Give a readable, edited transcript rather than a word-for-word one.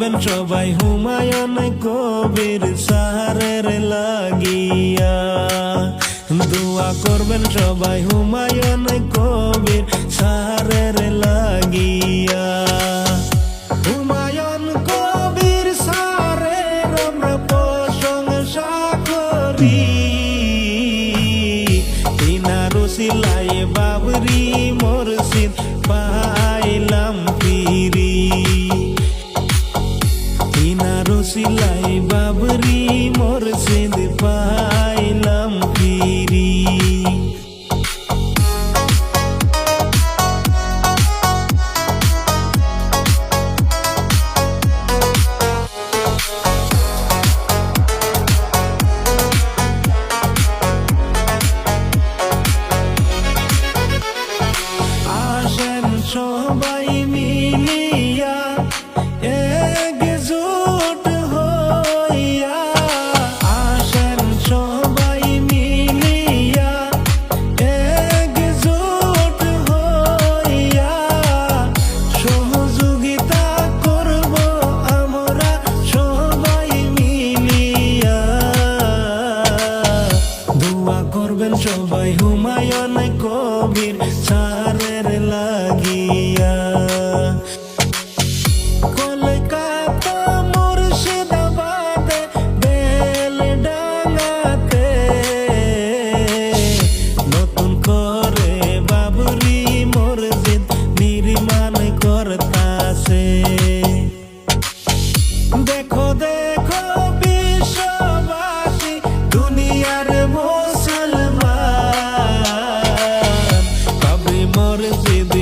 করবেন সবাই হুমায়ুন কবির সাহারের লাগিয়া। দোয়া করবেন সবাই হুমায়ুন কবির সাহারের লাগিয়া। হুমায়ুন কবির সাহারের আমরা প্রশংসা করি। তিনার উসিলায় বাবরি মসজিদ পাইলাম ফিরি। তিনার উসিলায় বাবরি মসজিদ পাইলাম ফিরি। আসেন সবাই মিলিয়া একজোট হইয়া। আসেন সবাই মিলিয়া একজোট হইয়া। সহযোগিতা করব আমরা সবাই মিলিয়া। দোয়া করবেন সবাই হুমায়ুন কবির সাহারের লাগিয়া। কলকাতা মুর্শিদাবাদে বেলডাঙ্গাতে নতুন করে বাবরি মসজিদ নির্মাণ করতাছে। দেখো দেখো বিশ্ববাসী দুনিয়ার মুসলমান, বাবরি মসজিদ